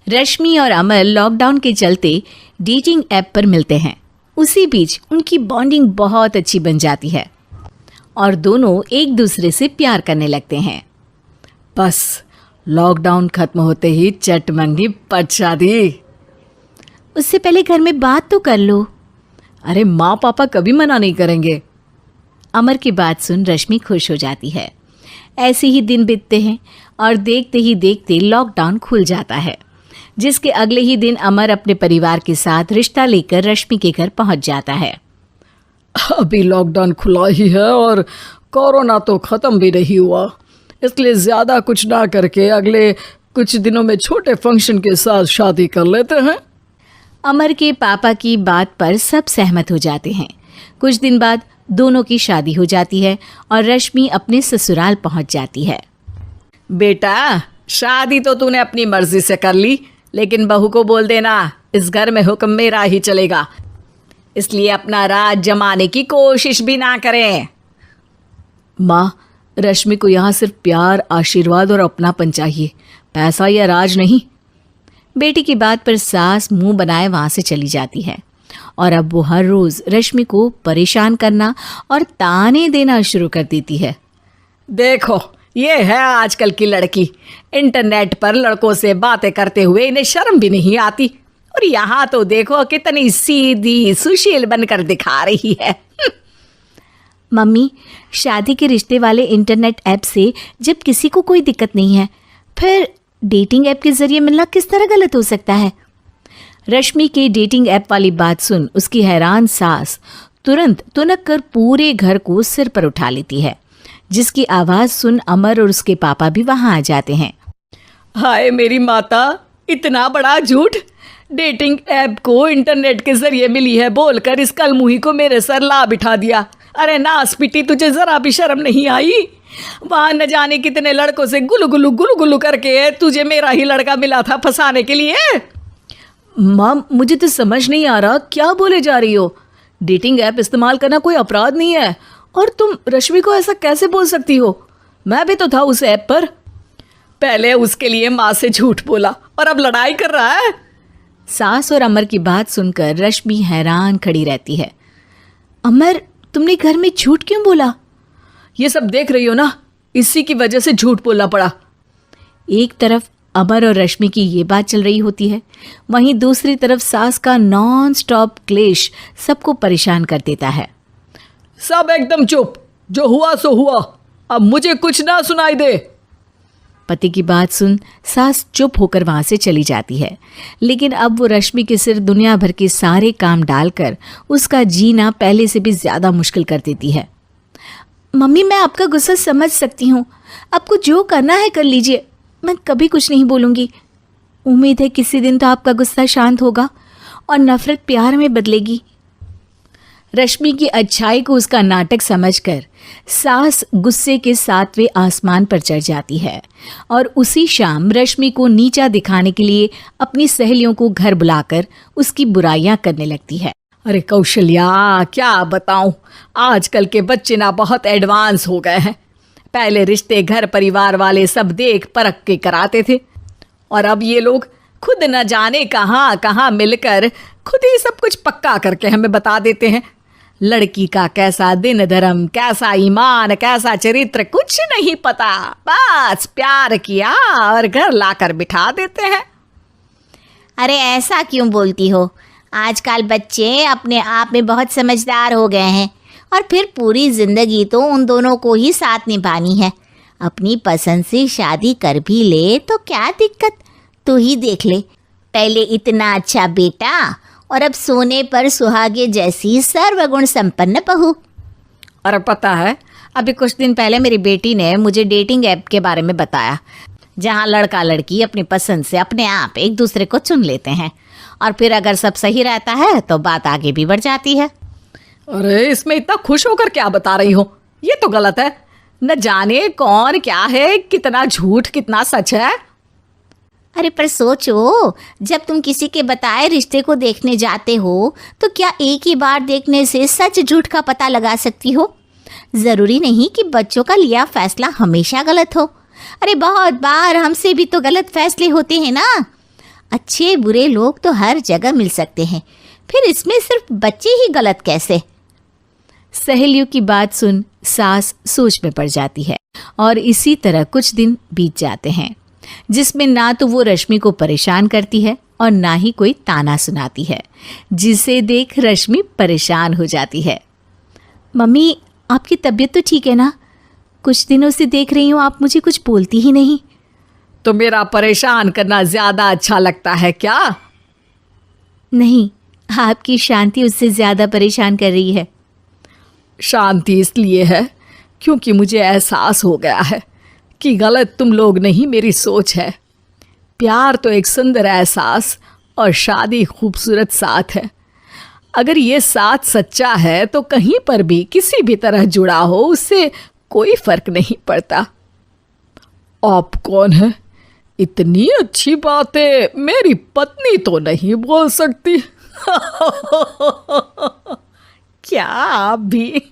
रश्मि और अमर लॉकडाउन के चलते डेटिंग ऐप पर मिलते हैं। उसी बीच उनकी बॉन्डिंग बहुत अच्छी बन जाती है और दोनों एक दूसरे से प्यार करने लगते हैं। बस लॉकडाउन खत्म होते ही चट मंगनी पट शादी। उससे पहले घर में बात तो कर लो। अरे माँ पापा कभी मना नहीं करेंगे। अमर की बात सुन रश्मि खुश हो जाती है। ऐसे ही दिन बीतते हैं और देखते ही देखते लॉकडाउन खुल जाता है, जिसके अगले ही दिन अमर अपने परिवार के साथ रिश्ता लेकर रश्मि के घर पहुंच जाता है। अभी लॉकडाउन खुला ही है और कोरोना तो ख़त्म भी नहीं हुआ, इसलिए ज़्यादा कुछ ना करके अगले कुछ दिनों में छोटे फंक्शन के साथ शादी कर लेते हैं। अमर के पापा की बात पर सब सहमत हो जाते हैं। कुछ दिन बाद दोनों की शादी हो जाती है और रश्मि अपने ससुराल पहुंच जाती है। बेटा, शादी तो तूने अपनी मर्जी से कर ली, लेकिन बहू को बोल देना इस घर में हुक्म मेरा ही चलेगा, इसलिए अपना राज जमाने की कोशिश भी ना करें। माँ, रश्मि को यहाँ सिर्फ प्यार, आशीर्वाद और अपनापन चाहिए, पैसा या राज नहीं। बेटी की बात पर सास मुंह बनाए वहाँ से चली जाती है और अब वो हर रोज़ रश्मि को परेशान करना और ताने देना शुरू कर देती है। देखो, ये है आजकल की लड़की, इंटरनेट पर लड़कों से बातें करते हुए इन्हें शर्म भी नहीं आती, और यहाँ तो देखो कितनी सीधी सुशील बनकर दिखा रही है। मम्मी, शादी के रिश्ते वाले इंटरनेट ऐप से जब किसी को कोई दिक्कत नहीं है, फिर डेटिंग ऐप के जरिए मिलना किस तरह गलत हो सकता है? रश्मि के डेटिंग ऐप वाली बात सुन उसकी हैरान सास तुरंत तुनक कर पूरे घर को सिर पर उठा लेती है, जिसकी आवाज़ सुन अमर और उसके पापा भी वहाँ आ जाते हैं। हाय मेरी माता, इतना बड़ा झूठ! डेटिंग ऐप को इंटरनेट के जरिए मिली है बोलकर इस कलमुही को मेरे सर ला बिठा दिया। अरे नास पिटी, तुझे जरा भी शर्म नहीं आई? वहाँ न जाने कितने लड़कों से गुलू गुलू करके तुझे मेरा ही लड़का मिला था फंसाने के लिए। माँ, मुझे तो समझ नहीं आ रहा क्या बोले जा रही हो। डेटिंग ऐप इस्तेमाल करना कोई अपराध नहीं है, और तुम रश्मि को ऐसा कैसे बोल सकती हो? मैं भी तो था उस ऐप पर। पहले उसके लिए माँ से झूठ बोला और अब लड़ाई कर रहा है। सास और अमर की बात सुनकर रश्मि हैरान खड़ी रहती है। अमर, तुमने घर में झूठ क्यों बोला? ये सब देख रही हो ना, इसी की वजह से झूठ बोलना पड़ा। एक तरफ अमर और रश्मि की ये बात चल रही होती है, वहीं दूसरी तरफ सास का नॉन स्टॉप क्लेश सबको परेशान कर देता है। सब एकदम चुप, जो हुआ सो हुआ, अब मुझे कुछ ना सुनाई दे। पति की बात सुन सास चुप होकर वहां से चली जाती है, लेकिन अब वो रश्मि के सिर दुनिया भर के सारे काम डालकर उसका जीना पहले से भी ज्यादा मुश्किल कर देती है। मम्मी, मैं आपका गुस्सा समझ सकती हूँ, आपको जो करना है कर लीजिए, मैं कभी कुछ नहीं बोलूँगी। उम्मीद है किसी दिन तो आपका गुस्सा शांत होगा और नफरत प्यार में बदलेगी। रश्मि की अच्छाई को उसका नाटक समझकर सास गुस्से के 7वें आसमान पर चढ़ जाती है और उसी शाम रश्मि को नीचा दिखाने के लिए अपनी सहेलियों को घर बुलाकर उसकी बुराइयां करने लगती है। अरे कौशल्या, क्या बताऊं, आजकल के बच्चे ना बहुत एडवांस हो गए हैं। पहले रिश्ते घर परिवार वाले सब देख परख के कराते थे, और अब ये लोग खुद न जाने कहाँ कहाँ मिलकर खुद ही सब कुछ पक्का करके हमें बता देते हैं। लड़की का कैसा दिन धर्म, कैसा ईमान, कैसा चरित्र कुछ नहीं पता, बस प्यार किया और घर लाकर बिठा देते हैं। अरे ऐसा क्यों बोलती हो? आजकल बच्चे अपने आप में बहुत समझदार हो गए हैं, और फिर पूरी जिंदगी तो उन दोनों को ही साथ निभानी है। अपनी पसंद से शादी कर भी ले तो क्या दिक्कत, तू ही देख ले, पहले इतना अच्छा बेटा और अब सोने पर सुहागे जैसी सर्वगुण संपन्न बहू। और पता है, अभी कुछ दिन पहले मेरी बेटी ने मुझे डेटिंग ऐप के बारे में बताया, जहाँ लड़का लड़की अपनी पसंद से अपने आप एक दूसरे को चुन लेते हैं, और फिर अगर सब सही रहता है तो बात आगे भी बढ़ जाती है। अरे इसमें इतना खुश होकर क्या बता रही हो? ये तो गलत है। न जाने कौन क्या है, कितना झूठ कितना सच है। अरे पर सोचो, जब तुम किसी के बताए रिश्ते को देखने जाते हो तो क्या एक ही बार देखने से सच झूठ का पता लगा सकती हो? ज़रूरी नहीं कि बच्चों का लिया फैसला हमेशा गलत हो। अरे बहुत बार हमसे भी तो गलत फैसले होते हैं ना। अच्छे बुरे लोग तो हर जगह मिल सकते हैं, फिर इसमें सिर्फ बच्चे ही गलत कैसे? सहेलियों की बात सुन सास सोच में पड़ जाती है और इसी तरह कुछ दिन बीत जाते हैं जिसमें ना तो वो रश्मि को परेशान करती है और ना ही कोई ताना सुनाती है, जिसे देख रश्मि परेशान हो जाती है। मम्मी, आपकी तबीयत तो ठीक है ना? कुछ दिनों से देख रही हूँ आप मुझे कुछ बोलती ही नहीं। तो मेरा परेशान करना ज्यादा अच्छा लगता है क्या? नहीं, आपकी शांति उससे ज्यादा परेशान कर रही है। शांति इसलिए है क्योंकि मुझे एहसास हो गया है कि गलत तुम लोग नहीं, मेरी सोच है। प्यार तो एक सुंदर एहसास और शादी खूबसूरत साथ है। अगर ये साथ सच्चा है तो कहीं पर भी किसी भी तरह जुड़ा हो उससे कोई फर्क नहीं पड़ता। आप कौन है? इतनी अच्छी बातें मेरी पत्नी तो नहीं बोल सकती। क्या आप भी?